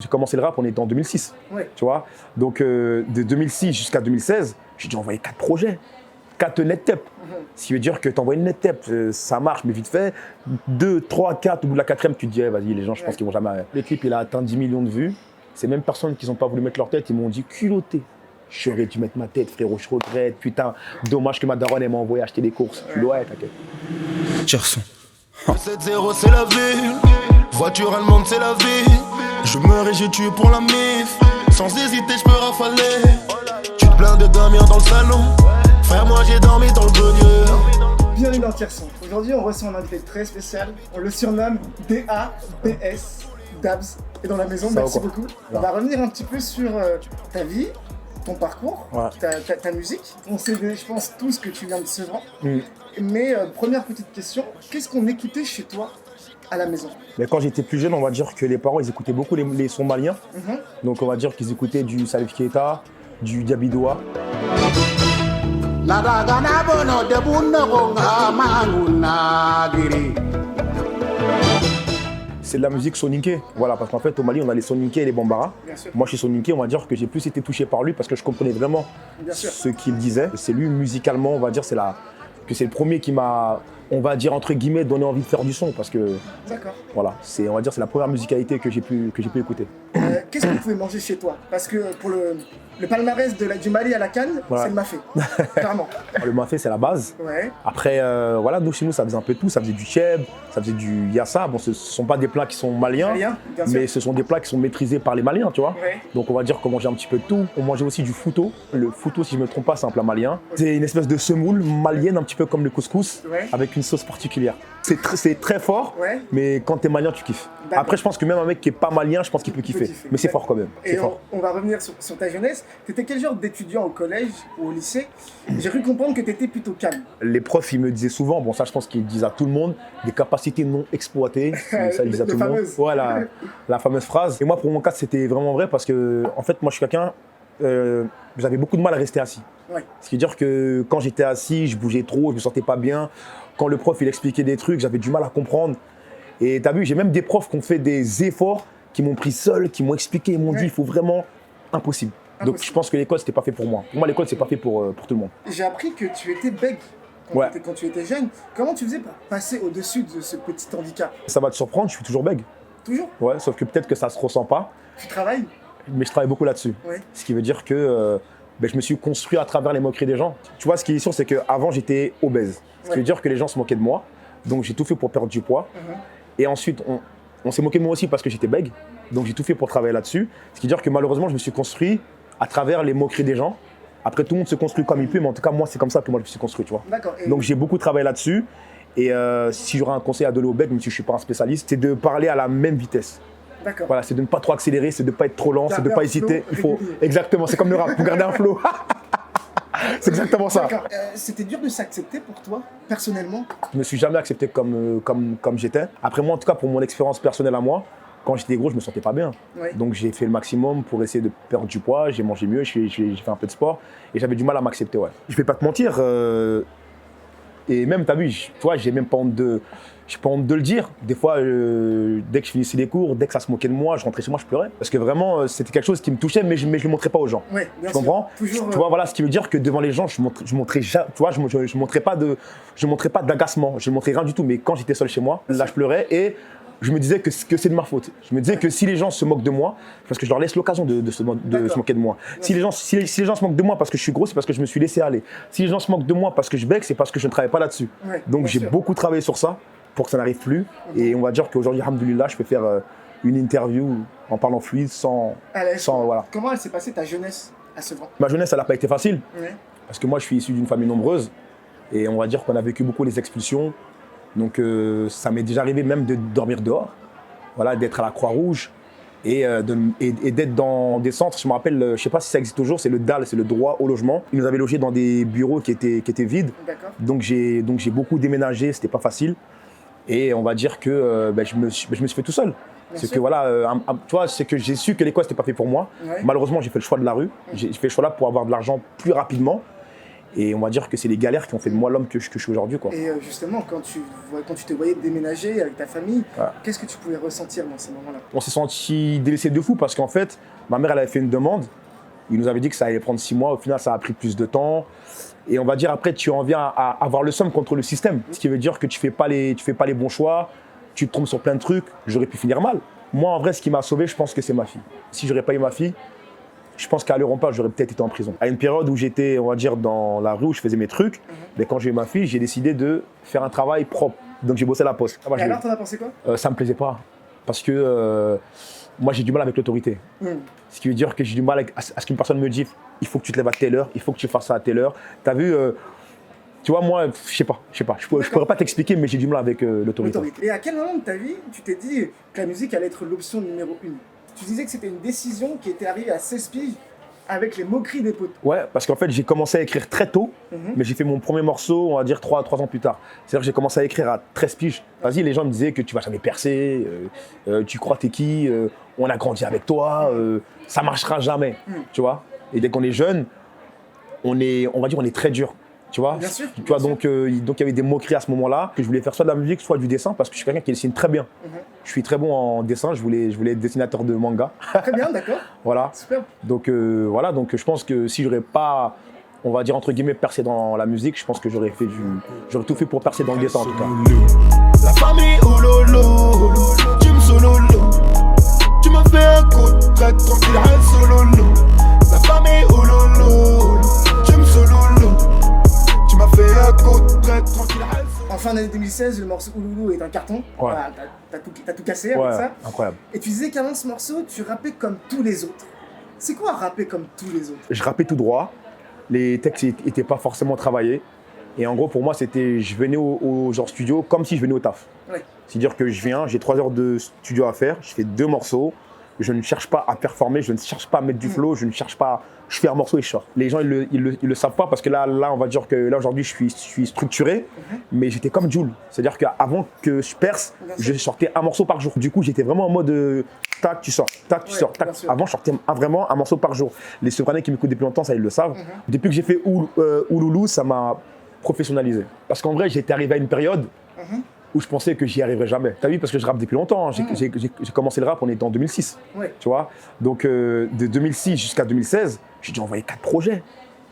J'ai commencé le rap, on était en 2006, Ouais. tu vois. Donc de 2006 jusqu'à 2016, j'ai dû envoyer 4 projets, 4 net tapes. Ce qui veut dire que tu envoies une net tape, ça marche, mais vite fait. 2, 3, 4, au bout de la 4e, tu te dis, vas-y, les gens, je pense qu'ils vont jamais. Le clip, il a atteint 10 millions de vues. Ces mêmes personnes qui n'ont pas voulu mettre leur tête, ils m'ont dit, culotté. J'aurais dû mettre ma tête, frérot, je regrette. Putain, dommage que ma daronne, elle m'a envoyé acheter des courses. Tu dois être, t'inquiète. Tierson. 7-0 c'est la vie, voiture allemande c'est la vie. Je me réjouis tué pour la mif, sans hésiter je peux rafaler. Tu te plains de dormir dans le salon, frère moi j'ai dormi dans le grenier. Bienvenue dans Tierson. Aujourd'hui, on reçoit un invité très spécial. On le surnomme DABS, Dabs est dans la maison, Ça merci va, quoi. beaucoup. On va revenir un petit peu sur ta vie, ton parcours, Ouais. ta musique. On sait, je pense, tous que tu viens de Sevran. Mm. Mais première petite question, qu'est-ce qu'on écoutait chez toi à la maison? Mais quand j'étais plus jeune, on va dire que les parents, ils écoutaient beaucoup les sons maliens. Donc on va dire qu'ils écoutaient du Salif Keita, du Diabidoua. C'est de la musique soninké, voilà, parce qu'en fait au Mali on a les soninké et les bambara. Bien sûr. Moi je suis soninké, on va dire que j'ai plus été touché par lui parce que je comprenais vraiment Bien sûr. ce qu'il disait. C'est lui musicalement, on va dire, que c'est le premier qui m'a, on va dire entre guillemets, donné envie de faire du son parce que D'accord. voilà, on va dire c'est la première musicalité que j'ai pu écouter. Qu'est-ce que vous pouvez manger chez toi? Parce que pour le palmarès du Mali à la Cannes, Ouais. c'est le mafé, clairement. Le mafé c'est la base. Ouais. Après, voilà, nous chez nous ça faisait un peu tout, ça faisait du cheb, ça faisait du yassa. Bon, ce ne sont pas des plats qui sont maliens, Malien, bien sûr. mais ce sont des plats qui sont maîtrisés par les Maliens, tu vois. Ouais. Donc on va dire qu'on mangeait un petit peu de tout. On mangeait aussi du fouto. Le fouto, si je ne me trompe pas, c'est un plat malien. C'est une espèce de semoule malienne, un petit peu comme le couscous, Ouais. avec une sauce particulière. C'est très fort, Ouais. mais quand t'es malien, tu kiffes. D'accord. Après, je pense que même un mec qui est pas malien, je pense qu'il peut kiffer. kiffer. Mais c'est fort quand même. C'est Et fort. on va revenir sur ta jeunesse. T'étais quel genre d'étudiant au collège ou au lycée? J'ai cru comprendre que t'étais plutôt calme. Les profs, ils me disaient souvent, bon ça je pense qu'ils disent à tout le monde, des capacités non exploitées. Ça ils disent à Les tout le monde. fameuses. Voilà, la fameuse phrase. Et moi pour mon cas c'était vraiment vrai parce que en fait moi je suis quelqu'un, j'avais beaucoup de mal à rester assis. Ouais. Ce qui veut dire que quand j'étais assis, je bougeais trop, je me sentais pas bien. Quand le prof il expliquait des trucs, j'avais du mal à comprendre. Et t'as vu, j'ai même des profs qui ont fait des efforts, qui m'ont pris seul, qui m'ont expliqué, ils m'ont dit il faut vraiment impossible. Donc Impossible. je pense que l'école c'était pas fait pour moi. Pour moi l'école c'est pas fait pour tout le monde. J'ai appris que tu étais bègue quand, Ouais. quand tu étais jeune. Comment tu faisais pour passer au-dessus de ce petit handicap? Ça va te surprendre, je suis toujours bègue. Toujours? Ouais, sauf que peut-être que ça se ressent pas, Tu travailles? mais je travaille beaucoup là-dessus. Ouais. Ce qui veut dire que je me suis construit à travers les moqueries des gens. Tu vois, ce qui est sûr, c'est qu'avant, j'étais obèse. Ce qui Ouais. veut dire que les gens se moquaient de moi. Donc, j'ai tout fait pour perdre du poids. Mhm. Et ensuite, on s'est moqué de moi aussi parce que j'étais bègue. Donc, j'ai tout fait pour travailler là-dessus. Ce qui veut dire que malheureusement, je me suis construit à travers les moqueries des gens. Après, tout le monde se construit comme il peut, mais en tout cas, moi, c'est comme ça que moi, je me suis construit, tu vois. D'accord. Et Donc, j'ai beaucoup travaillé là-dessus. Et si j'aurais un conseil à donner aux bègues, même si je ne suis pas un spécialiste, c'est de parler à la même vitesse. D'accord. Voilà, c'est de ne pas trop accélérer, c'est de ne pas être trop lent, c'est de ne Garder pas un hésiter. flow Il faut... régulier. Exactement, c'est comme le rap, pour garder un flow. C'est exactement ça. D'accord. C'était dur de s'accepter pour toi, personnellement? Je ne me suis jamais accepté comme j'étais. Après moi, en tout cas, pour mon expérience personnelle à moi, quand j'étais gros, je me sentais pas bien. Ouais. Donc j'ai fait le maximum pour essayer de perdre du poids, j'ai mangé mieux, j'ai fait un peu de sport et j'avais du mal à m'accepter, ouais. Je vais pas te mentir, et même, t'as vu, tu vois, j'ai même pas honte j'ai pas honte de le dire. Des fois, dès que je finissais les cours, dès que ça se moquait de moi, je rentrais chez moi, je pleurais. Parce que vraiment, c'était quelque chose qui me touchait, mais je le montrais pas aux gens. Ouais, bien Tu sûr. comprends? Toujours. Tu vois, voilà, ce qui veut dire que devant les gens, je montrais tu vois, je montrais pas d'agacement, je montrais rien du tout. Mais quand j'étais seul chez moi, là, je pleurais et je me disais que c'est de ma faute. Je me disais que si les gens se moquent de moi, parce que je leur laisse l'occasion de se moquer de moi. Si les gens se moquent de moi parce que je suis gros, c'est parce que je me suis laissé aller. Si les gens se moquent de moi parce que je bec, c'est parce que je ne travaille pas là-dessus. Ouais, Donc bien j'ai sûr. beaucoup travaillé sur ça pour que ça n'arrive plus. Et on va dire qu'aujourd'hui, alhamdoulilah, je peux faire une interview en parlant fluide Allez, voilà. Comment elle s'est passée ta jeunesse à Sevran? Ma jeunesse, elle n'a pas été facile. Ouais. Parce que moi, je suis issu d'une famille nombreuse et on va dire qu'on a vécu beaucoup les expulsions. Donc, ça m'est déjà arrivé même de dormir dehors, voilà, d'être à la Croix-Rouge et d'être dans des centres. Je me rappelle, je ne sais pas si ça existe toujours, c'est le DAL, c'est le droit au logement. Ils nous avaient logés dans des bureaux qui étaient vides. D'accord. Donc, j'ai beaucoup déménagé, c'était pas facile. Et on va dire que je me suis fait tout seul. C'est sûr. que voilà, tu vois, c'est que j'ai su que l'école, c'était pas fait pour moi. Ouais. Malheureusement, j'ai fait le choix de la rue. J'ai fait le choix là pour avoir de l'argent plus rapidement. Et on va dire que c'est les galères qui ont fait de moi l'homme que je suis aujourd'hui, quoi. Et justement, quand tu te voyais déménager avec ta famille, Ouais. qu'est-ce que tu pouvais ressentir dans ces moments-là? On s'est senti délaissé de fou parce qu'en fait, ma mère, elle avait fait une demande. Il nous avait dit que ça allait prendre 6 mois. Au final, ça a pris plus de temps. Et on va dire après, tu en viens à avoir le somme contre le système. Ce qui veut dire que tu fais pas les bons choix, tu te trompes sur plein de trucs. J'aurais pu finir mal. Moi, en vrai, ce qui m'a sauvé, je pense que c'est ma fille. Si j'aurais pas eu ma fille, je pense qu'à l'heure on parle, j'aurais peut-être été en prison. À une période où j'étais, on va dire, dans la rue, où je faisais mes trucs, mais quand j'ai eu ma fille, j'ai décidé de faire un travail propre. Donc j'ai bossé à la poste. Et alors, t'en as pensé quoi? Ça me plaisait pas. Parce que moi, j'ai du mal avec l'autorité. Ce qui veut dire que j'ai du mal à ce qu'une personne me dise il faut que tu te lèves à telle heure, il faut que tu fasses ça à telle heure. T'as vu, tu vois, moi, je sais pas. Je pourrais pas t'expliquer, mais j'ai du mal avec l'autorité. Et à quel moment de ta vie tu t'es dit que la musique allait être l'option numéro 1? Tu disais que c'était une décision qui était arrivée à 16 piges avec les moqueries des potes. Ouais, parce qu'en fait, j'ai commencé à écrire très tôt, mais j'ai fait mon premier morceau, on va dire 3 ans plus tard. C'est-à-dire que j'ai commencé à écrire à 13 piges. Vas-y, les gens me disaient que tu vas jamais percer, tu crois t'es qui, on a grandi avec toi, ça marchera jamais, tu vois. Et dès qu'on est jeune, on va dire on est très dur. Tu vois, Bien sûr, tu vois, bien donc il y avait des moqueries à ce moment-là, que je voulais faire soit de la musique, soit du dessin, parce que je suis quelqu'un qui dessine très bien. Je suis très bon en dessin, je voulais être dessinateur de manga. Très bien, d'accord. Voilà. Super. Donc voilà, donc je pense que si j'aurais pas, on va dire entre guillemets, percé dans la musique, je pense que j'aurais tout fait pour percer dans le dessin en tout cas. La famille oh lolo, tu me sololo. Tu m'as fait un coup de traite tranquille, un sololo. La famille oh lolo, tu me sololo. Tu m'as fait un coup de traite tranquille, un sololo. En fin d'année 2016, le morceau Ouloulou est un carton. Ouais. Voilà, t'as tout cassé avec Ouais, ça. incroyable. Et tu disais qu'avant ce morceau, tu rappais comme tous les autres. C'est quoi rapper comme tous les autres? Je rappais tout droit, les textes n'étaient pas forcément travaillés. Et en gros, pour moi, c'était, je venais au genre studio comme si je venais au taf. Ouais. C'est-à-dire que je viens, j'ai 3 heures de studio à faire, je fais 2 morceaux, je ne cherche pas à performer, je ne cherche pas à mettre du flow, je ne cherche pas, je fais un morceau et je sors. Les gens, ils le savent pas parce que là, on va dire que là, aujourd'hui, je suis structuré, mais j'étais comme Jul. C'est-à-dire qu'avant que je perce, je sortais un morceau par jour. Du coup, j'étais vraiment en mode tac, tu sors, tac, tu Ouais, sors, tac. bien sûr. Avant, je sortais vraiment un morceau par jour. Les Sopranais qui m'écoutent depuis longtemps, ça, ils le savent. Depuis que j'ai fait Ouloulou, ça m'a professionnalisé. Parce qu'en vrai, j'étais arrivé à une période où je pensais que j'y arriverais jamais. T'as vu, parce que je rappe depuis longtemps. Hein. J'ai commencé le rap, on était en 2006. Ouais. Tu vois. Donc, de 2006 jusqu'à 2016, j'ai dû envoyer 4 projets.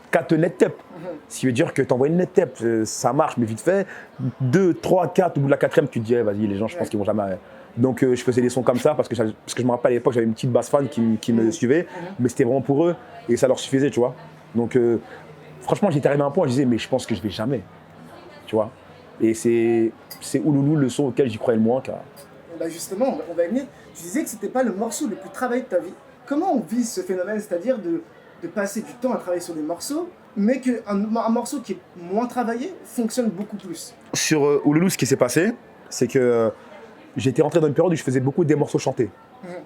4 net tapes. Ce qui veut dire que tu envoies une net tape, ça marche, mais vite fait. 2, 3, 4, au bout de la 4e, tu te dis, eh, vas-y, les gens, je pense qu'ils vont jamais. Donc, je faisais des sons comme ça parce que je me rappelle à l'époque, j'avais une petite basse fan qui me suivait, mais c'était vraiment pour eux et ça leur suffisait, tu vois. Donc, franchement, j'étais arrivé à un point où je disais, mais je pense que je vais jamais. Tu vois. Et c'est Ouloulou le son auquel j'y croyais le moins. Car... Bah justement, on va y venir. Tu disais que c'était pas le morceau le plus travaillé de ta vie. Comment on vit ce phénomène, c'est-à-dire de passer du temps à travailler sur des morceaux, mais qu'un morceau qui est moins travaillé fonctionne beaucoup plus? Sur Ouloulou, ce qui s'est passé, c'est que j'étais rentré dans une période où je faisais beaucoup des morceaux chantés.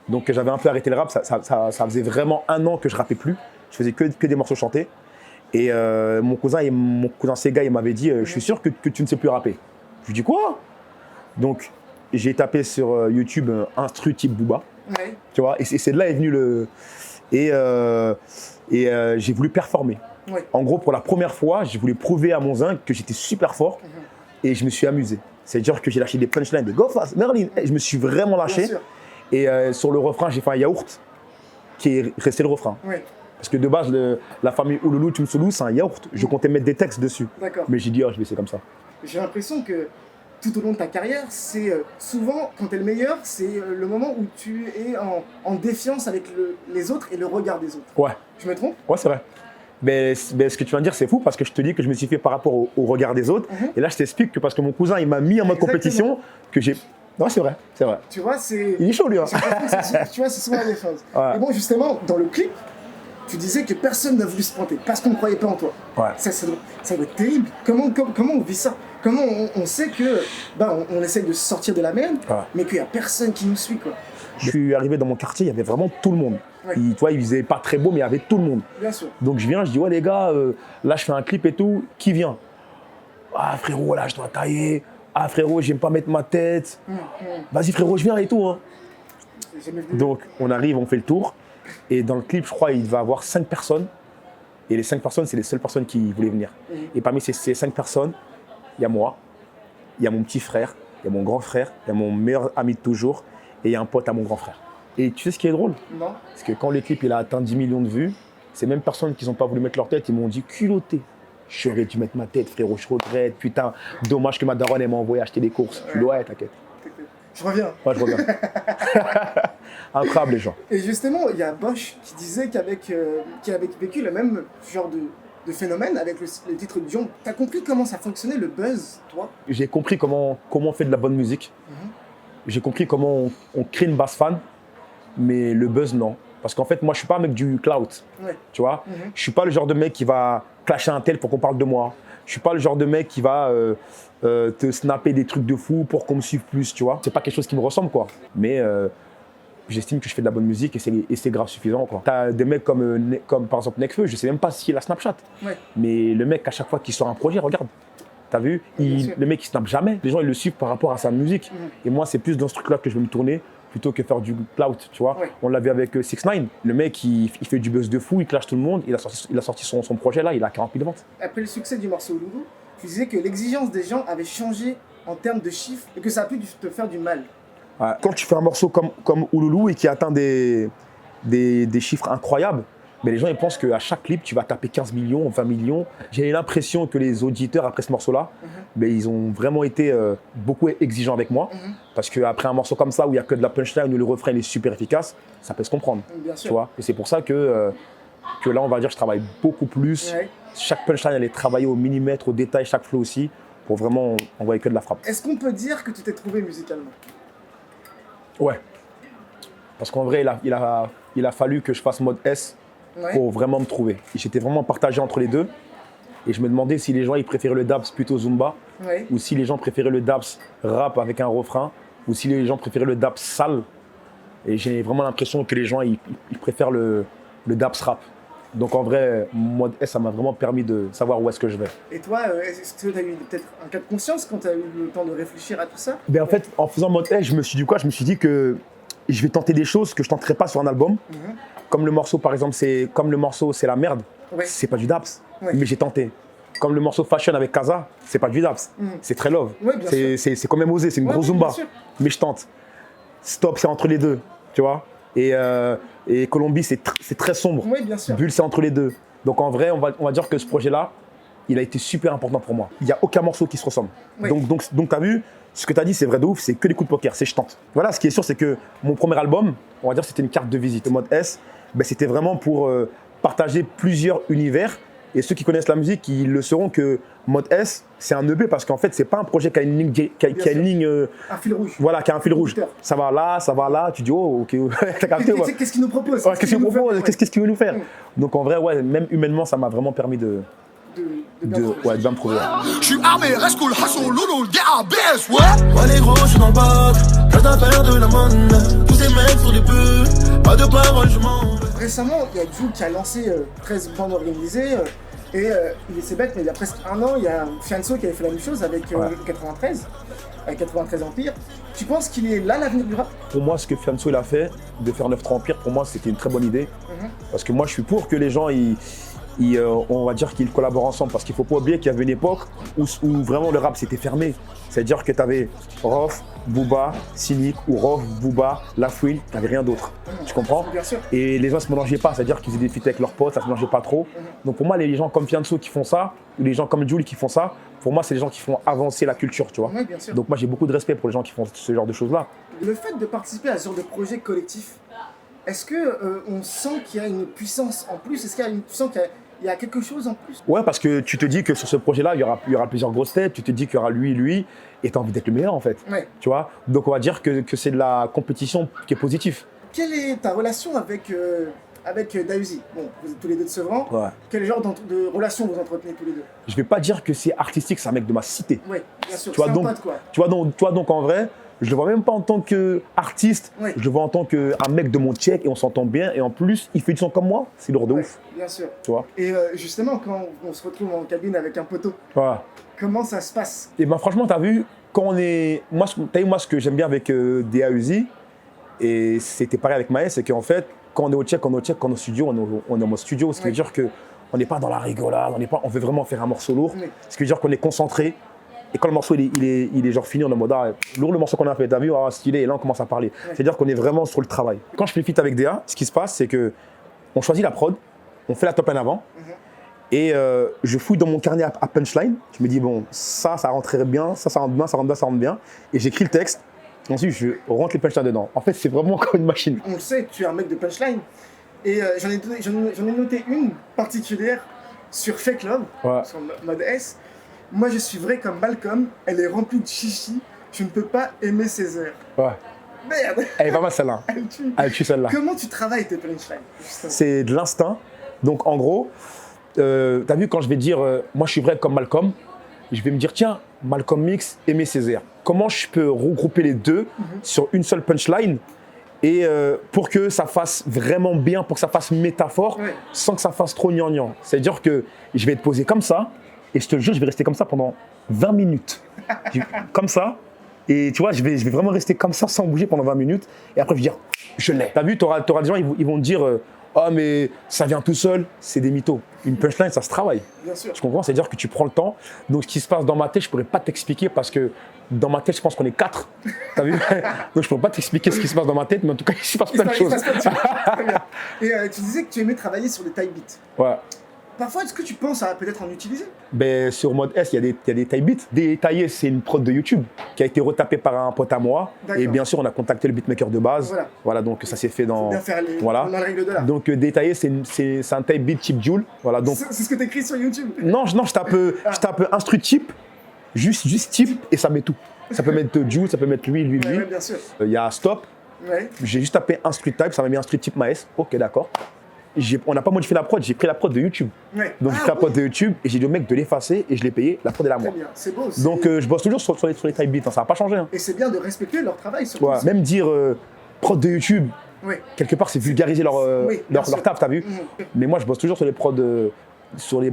Donc j'avais un peu arrêté le rap, ça faisait vraiment 1 an que je rappais plus. Je faisais que des morceaux chantés. Et mon cousin Sega, il m'avait dit je suis sûr que tu ne sais plus rapper. Je lui dis quoi? Donc j'ai tapé sur YouTube instru type Booba. Ouais. Tu vois, et c'est de là est venu le. Et j'ai voulu performer. Ouais. En gros, pour la première fois, j'ai voulu prouver à mon zinc que j'étais super fort et je me suis amusé. C'est-à-dire que j'ai lâché des punchlines, des go fast, Merlin. Et je me suis vraiment lâché. Bien sûr. Et sur le refrain, j'ai fait un yaourt qui est resté le refrain. Ouais. Parce que de base, la famille Ouloulou, Tumsoulou, c'est un yaourt. Je comptais mettre des textes dessus. D'accord. Mais j'ai dit, je vais essayer comme ça. J'ai l'impression que tout au long de ta carrière, c'est souvent, quand tu es le meilleur, c'est le moment où tu es en défiance avec les autres et le regard des autres. Ouais, Je me trompe? ouais, c'est vrai. Mais ce que tu viens de dire, c'est fou parce que je te dis que je me suis fait par rapport au regard des autres. Et là, je t'explique que parce que mon cousin, il m'a mis en mode Exactement. compétition, que j'ai. Non, c'est vrai, c'est vrai. Tu vois, c'est... Il est chaud, lui. Hein. Tu vois, c'est souvent la défense. Ouais. Et bon, justement, dans le clip, tu disais que personne n'a voulu se pointer parce qu'on ne croyait pas en toi. Ouais. Ça doit être terrible. Comment on vit ça? Comment on sait que on essaye de sortir de la merde, Ouais. mais qu'il n'y a personne qui nous suit, quoi. Je suis arrivé dans mon quartier, il y avait vraiment tout le monde. Ouais. Tu vois, il faisait pas très beau, mais il y avait tout le monde. Bien sûr. Donc je viens, je dis, ouais, les gars, là, je fais un clip et tout. Qui vient? Ah, frérot, là, je dois tailler. Ah, frérot, j'aime pas mettre ma tête. Vas-y, frérot, je viens et tout. Hein. J'ai jamais vu. Donc, on arrive, on fait le tour. Et dans le clip, je crois, il va y avoir 5 personnes. Et les 5 personnes, c'est les seules personnes qui voulaient venir. Et parmi ces 5 personnes, il y a moi, il y a mon petit frère, il y a mon grand frère, il y a mon meilleur ami de toujours et il y a un pote à mon grand frère. Et tu sais ce qui est drôle? Non. Parce que quand le clip il a atteint 10 millions de vues, ces mêmes personnes qui n'ont pas voulu mettre leur tête, ils m'ont dit culotté. J'aurais dû mettre ma tête, frérot, je regrette. Putain, dommage que ma daronne elle m'a envoyé acheter des courses. Tu dois, t'inquiète. Je reviens. Ouais, je reviens. Incroyable les gens. Et justement, il y a Bosch qui disait qu'il avait vécu le même genre de phénomène avec le titre Dion. T'as compris comment ça fonctionnait le buzz, toi? J'ai compris comment on fait de la bonne musique. J'ai compris comment on crée une base fan, mais le buzz, non. Parce qu'en fait, moi, je suis pas un mec du clout. Ouais. Tu vois, je suis pas le genre de mec qui va clasher un tel pour qu'on parle de moi. Je suis pas le genre de mec qui va te snapper des trucs de fou pour qu'on me suive plus, tu vois. C'est pas quelque chose qui me ressemble, quoi. Mais j'estime que je fais de la bonne musique et c'est grave suffisant, quoi. T'as des mecs comme par exemple Nekfeu, je sais même pas s'il a Snapchat. Ouais. Mais le mec, à chaque fois qu'il sort un projet, regarde. T'as vu, le mec il snap jamais. Les gens ils le suivent par rapport à sa musique. Et moi c'est plus dans ce truc-là que je veux me tourner plutôt que faire du clout, tu vois. Ouais. On l'avait avec 6ix9ine. Le mec il fait du buzz de fou, il clash tout le monde. Il a sorti son projet là, il a 40 000 ventes. Après le succès du morceau Loulou, tu disais que l'exigence des gens avait changé en termes de chiffres et que ça a pu te faire du mal. Ouais. Quand tu fais un morceau comme Ouloulou et qui atteint des chiffres incroyables, mais les gens ils pensent qu'à chaque clip tu vas taper 15 millions, 20 millions. J'ai l'impression que les auditeurs après ce morceau-là, ils ont vraiment été beaucoup exigeants avec moi. Parce qu'après un morceau comme ça où il n'y a que de la punchline, où le refrain il est super efficace, ça peut se comprendre. Bien sûr. Tu vois. Et c'est pour ça que là on va dire je travaille beaucoup plus. Ouais. Chaque punchline elle est travaillée au millimètre, au détail, chaque flow aussi, pour vraiment envoyer que de la frappe. Est-ce qu'on peut dire que tu t'es trouvé musicalement? Ouais. Parce qu'en vrai, il a fallu que je fasse mode S pour vraiment me trouver. J'étais vraiment partagé entre les deux. Et je me demandais si les gens ils préféraient le Dabs plutôt Zumba, ou si les gens préféraient le Dabs rap avec un refrain, ou si les gens préféraient le Dabs sale. Et j'ai vraiment l'impression que les gens ils préfèrent le Dabs rap. Donc en vrai, mode S, ça m'a vraiment permis de savoir où est-ce que je vais. Et toi, est-ce que tu as eu peut-être un cas de conscience quand tu as eu le temps de réfléchir à tout ça? En fait, en faisant mode S, je me suis dit quoi? Je me suis dit que je vais tenter des choses que je ne tenterai pas sur un album. Comme le morceau, par exemple, c'est la merde. Ouais. C'est pas du Dabs, Ouais. mais j'ai tenté. Comme le morceau Fashion avec Kaza, c'est pas du Dabs, c'est très love. Ouais, bien sûr. C'est quand même osé, c'est une grosse bien Zumba. sûr. Mais je tente. Stop, c'est entre les deux, tu vois. Et Colombie, c'est très sombre. Oui, bien sûr. Bulle, c'est entre les deux. Donc en vrai, on va dire que ce projet-là, il a été super important pour moi. Il n'y a aucun morceau qui se ressemble. Oui. Donc tu as vu, ce que tu as dit, c'est vrai de ouf, c'est que des coups de poker, c'est je tente. Voilà, ce qui est sûr, c'est que mon premier album, on va dire c'était une carte de visite. Le mode S, c'était vraiment pour partager plusieurs univers. Et ceux qui connaissent la musique, ils le sauront que mode S, c'est un EB parce qu'en fait, c'est pas un projet qui a une ligne, Un fil rouge. voilà, qui a un fil rouge. Conducteur. Ça va là, tu dis oh ok, t'as capté. Ouais. Qu'est-ce qu'il nous propose? Ouais, qu'est-ce qu'il nous propose? Qu'est-ce qu'il veut nous faire? Ouais. Donc en vrai, ouais, même humainement, ça m'a vraiment permis de bien me trouver. Je suis armé, reste cool, hustle, loulou, get ABS, ouais. Ouais les gros, je suis dans le bug, tâche d'affaire de la monnaie. Tous ces mecs sur des putes, pas de parole, je m'en vais. Récemment, il y a Jules qui a lancé 13 bandes organisées. C'est bête, mais il y a presque un an, il y a Fianso qui avait fait la même chose avec 93, avec 93 Empire. Tu penses qu'il est là l'avenir du rap? Pour moi, ce que Fianso il a fait, de faire 9-3 Empire, pour moi, c'était une très bonne idée. Parce que moi, je suis pour que les gens, on va dire qu'ils collaborent ensemble. Parce qu'il ne faut pas oublier qu'il y avait une époque où vraiment le rap s'était fermé. C'est-à-dire que tu avais Rof, Booba, Cynic, ou Rof, Booba, Lafouine, tu n'avais rien d'autre. Tu comprends? Bien sûr. Et les gens ne se mélangeaient pas, c'est-à-dire qu'ils faisaient des feats avec leurs potes, ça ne se mélangeait pas trop. Donc pour moi, les gens comme Fianso qui font ça, ou les gens comme Jules qui font ça, pour moi, c'est les gens qui font avancer la culture, tu vois. Oui, bien sûr. Donc moi, j'ai beaucoup de respect pour les gens qui font ce genre de choses-là. Le fait de participer à ce genre de projet collectif, est-ce que on sent qu'il y a une puissance en plus? Est-ce qu'il y a tu sens qu'il y a quelque chose en plus? Ouais, parce que tu te dis que sur ce projet-là, il y aura plusieurs grosses têtes, tu te dis qu'il y aura lui, et tu as envie d'être le meilleur en fait. Ouais. Tu vois. Donc on va dire que c'est de la compétition qui est positive. Quelle est ta relation avec Dahuzi? Bon, vous êtes tous les deux de Sevran. Ouais. Quel genre de relation vous entretenez tous les deux? Je vais pas dire que c'est artistique, c'est un mec de ma cité. Oui, bien sûr. Tu vois, C'est un donc, pote, quoi. tu vois donc en vrai, je le vois même pas en tant qu'artiste, Ouais. je le vois en tant qu'un mec de mon check et on s'entend bien. Et en plus, il fait du son comme moi, c'est lourd de Ouais, ouf. bien sûr. Tu vois. Et justement, quand on se retrouve en cabine avec un poteau, Voilà. comment ça se passe? Et ben franchement, t'as vu, quand on est. Moi, ce que j'aime bien avec DAUZI, et c'était pareil avec Maës, c'est qu'en fait, quand on est au check, quand on est au studio, on est en mode studio. Ce qui veut dire on n'est pas dans la rigolade, on veut vraiment faire un morceau lourd. Oui. Ce qui veut dire qu'on est concentré. Et quand le morceau il est genre fini, on est en mode lourd le morceau qu'on a fait, t'as vu, stylé, et là on commence à parler. Ouais. C'est-à-dire qu'on est vraiment sur le travail. Quand je fais le feat avec DA, ce qui se passe, c'est que on choisit la prod, on fait la top line avant, et je fouille dans mon carnet à punchline. Je me dis, bon, ça rentrerait bien, ça rentre bien, ça rentre bien, ça rentre bien. Et j'écris le texte, ensuite je rentre les punchlines dedans. En fait, c'est vraiment comme une machine. On le sait, tu es un mec de punchline. Et j'en ai noté une particulière sur Fake Love, Ouais. sur mode S. Moi, je suis vrai comme Malcolm, elle est remplie de chichi, je ne peux pas aimer ses heures. Ouais. Merde, Elle est pas mal celle-là. elle tue. Elle tue celle-là. Comment tu travailles tes punchlines justement? C'est de l'instinct. Donc en gros, t'as vu quand je vais dire moi je suis vrai comme Malcolm, je vais me dire tiens, Malcolm X, Aimé Césaire. Comment je peux regrouper les deux sur une seule punchline et pour que ça fasse vraiment bien, pour que ça fasse métaphore, Ouais. sans que ça fasse trop gnangnan. C'est-à-dire que je vais être posé comme ça et je te le jure, je vais rester comme ça pendant 20 minutes. Comme ça. Et tu vois, je vais vraiment rester comme ça sans bouger pendant 20 minutes. Et après, je vais dire, je l'ai. T'as vu, t'auras des gens, ils vont te dire, ah, mais ça vient tout seul. C'est des mythos. Une punchline, ça se travaille. Bien sûr. Tu comprends? C'est-à-dire que tu prends le temps. Donc, ce qui se passe dans ma tête, je pourrais pas t'expliquer parce que dans ma tête, je pense qu'on est 4. T'as vu? Donc, je pourrais pas t'expliquer ce qui se passe dans ma tête, mais en tout cas, il se passe plein de choses. Très bien. Et tu disais que tu aimais travailler sur des type beats. Ouais. Parfois, est-ce que tu penses à peut-être en utiliser? Ben, sur mode S, il y a des type beats. Détaillé, c'est une prod de YouTube qui a été retapée par un pote à moi. D'accord. Et bien sûr, on a contacté le beatmaker de base. Voilà. Donc ça s'est fait dans. Bien faire les Voilà. dans la règle de l'art. Donc détaillé, c'est un type beat type Joule. Voilà, donc. C'est ce que tu écris sur YouTube. Non, je tape instru type, juste type, et ça met tout. Ça peut mettre Joule, ça peut mettre lui. Ouais, bien sûr. Il y a stop, Ouais. j'ai juste tapé instru type, ça m'a mis instru type Maes. Ok, d'accord. On n'a pas modifié la prod, j'ai pris la prod de YouTube. Ouais. Donc j'ai pris la prod de YouTube et j'ai dit au mec de l'effacer et je l'ai payé, la prod est là à Très moi. bien, c'est beau. c'est- Donc je bosse toujours sur les type beats, hein, ça n'a pas changé. Hein. Et c'est bien de respecter leur travail surtout. Ouais, même dire prod de YouTube, Ouais. quelque part c'est vulgariser leur Oui, bien sûr. taf, t'as vu? Mhm. Mais moi je bosse toujours sur les prods sur les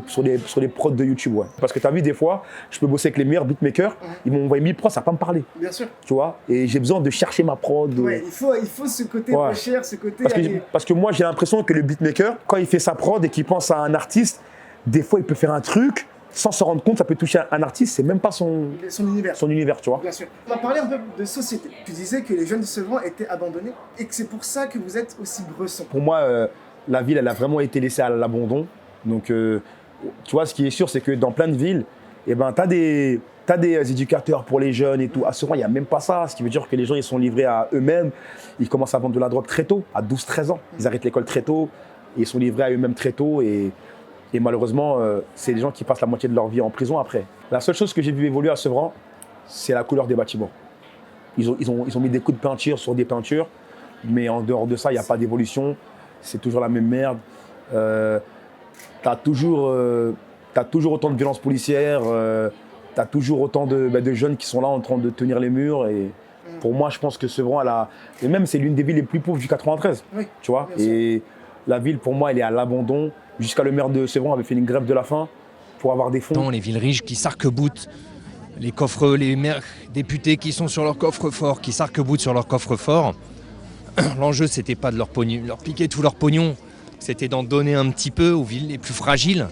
prods de YouTube, ouais. Parce que t'as vu des fois, je peux bosser avec les meilleurs beatmakers, ils m'ont envoyé 1000 prods, ça va pas me parler, Bien sûr. tu vois? Et j'ai besoin de chercher ma prod. Ouais, il faut ce côté Ouais. recherche, ce côté. Parce que moi j'ai l'impression que le beatmaker, quand il fait sa prod et qu'il pense à un artiste, des fois il peut faire un truc sans se rendre compte, ça peut toucher un artiste, c'est même pas son son univers. tu vois? Bien sûr. On va parler un peu de société. Tu disais que les jeunes de Sevran étaient abandonnés et que c'est pour ça que vous êtes aussi Bresson. Pour moi, la ville, elle a vraiment été laissée à l'abandon. Donc, tu vois, ce qui est sûr, c'est que dans plein de villes, eh ben, tu as des éducateurs pour les jeunes et tout. À Sevran, il n'y a même pas ça. Ce qui veut dire que les gens, ils sont livrés à eux-mêmes. Ils commencent à vendre de la drogue très tôt, à 12-13 ans. Ils arrêtent l'école très tôt. Et ils sont livrés à eux-mêmes très tôt. Et malheureusement, c'est des gens qui passent la moitié de leur vie en prison après. La seule chose que j'ai vu évoluer à Sevran, c'est la couleur des bâtiments. Ils ont mis des coups de peinture sur des peintures. Mais en dehors de ça, il n'y a pas d'évolution. C'est toujours la même merde. T'as toujours autant de violences policières, t'as toujours autant de jeunes qui sont là en train de tenir les murs. Et pour moi, je pense que Sevran, et même c'est l'une des villes les plus pauvres du 93. Oui, Tu vois. bien sûr. Et la ville, pour moi, elle est à l'abandon. Jusqu'à le maire de Sevran avait fait une grève de la faim pour avoir des fonds. Dans les villes riches qui s'arc-boutent, les coffres, les maires députés qui sont sur leur coffre-fort, qui s'arc-boutent sur leur coffre-fort. L'enjeu, c'était pas de leur piquer tout leur pognon, c'était d'en donner un petit peu aux villes les plus fragiles,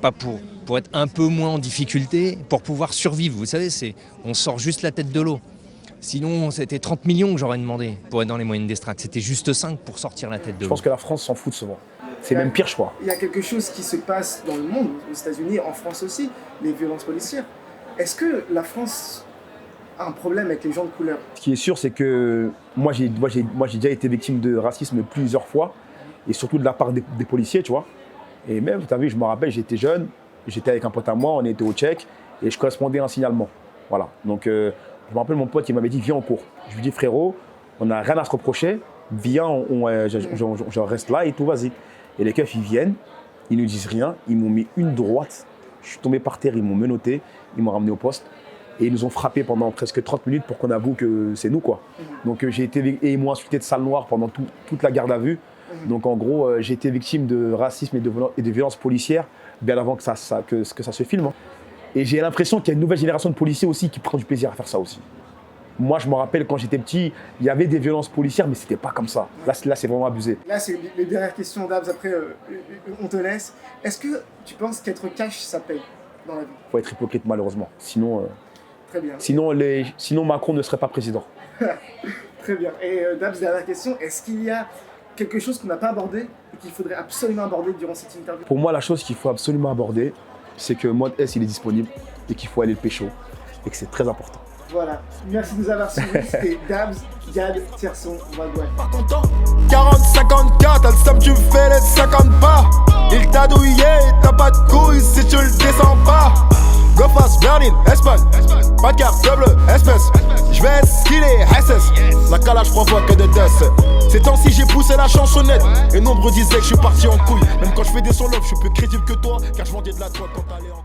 pas pour être un peu moins en difficulté, pour pouvoir survivre. Vous savez, on sort juste la tête de l'eau. Sinon, c'était 30 millions que j'aurais demandé pour être dans les moyennes d'extract. C'était juste 5 pour sortir la tête de Je l'eau. pense que la France s'en fout de Sevran. C'est même pire, je crois. Il y a quelque chose qui se passe dans le monde, aux États-Unis, en France aussi, les violences policières. Est-ce que la France a un problème avec les gens de couleur? Ce qui est sûr, c'est que moi, j'ai déjà été victime de racisme plusieurs fois, et surtout de la part des policiers, tu vois. Et même, tu as vu, je me rappelle, j'étais jeune, j'étais avec un pote à moi, on était au check, et je correspondais à un signalement. Voilà. Donc, je me rappelle, mon pote, il m'avait dit, viens en cours. Je lui dis, frérot, on n'a rien à se reprocher, viens, je reste là et tout, vas-y. Et les keufs, ils viennent, ils ne disent rien, ils m'ont mis une droite, je suis tombé par terre, ils m'ont menotté, ils m'ont ramené au poste. Et ils nous ont frappé pendant presque 30 minutes pour qu'on avoue que c'est nous, quoi. Donc et ils m'ont insulté de sale noire pendant toute la garde à vue. Donc en gros, j'ai été victime de racisme et de violences policières bien avant que ça se filme. Hein. Et j'ai l'impression qu'il y a une nouvelle génération de policiers aussi qui prend du plaisir à faire ça aussi. Moi, je me rappelle quand j'étais petit, il y avait des violences policières, mais c'était pas comme ça. Là, c'est vraiment abusé. Là, c'est les dernières questions, Dabs. Après, on te laisse. Est-ce que tu penses qu'être cash, ça paye dans la vie? Faut être hypocrite, malheureusement. Sinon, Très bien. sinon Macron ne serait pas président. Très bien. Et Dabs, dernière question. Est-ce qu'il y a quelque chose qu'on n'a pas abordé et qu'il faudrait absolument aborder durant cette interview? Pour moi, la chose qu'il faut absolument aborder, c'est que Mode S, il est disponible et qu'il faut aller le pécho et que c'est très important. Voilà. Merci de nous avoir suivis. C'était Dabs, Gad, Tierson, Wagwan. 40-54, t'as le somme, tu fais les 50 pas. Il t'a douillé, t'as pas de couilles si tu le descends pas. Go fast, Berlin, Espagne. Pas de carte, double, espèce. J'vais skiller, SS. La calage prend fois que de dust. Ces temps-ci, j'ai poussé la chansonnette. Et nombreux disaient que je suis parti en couille. Même quand je fais des sons love, je suis plus crédible que toi. Car je vendais de la drogue quand t'allais en.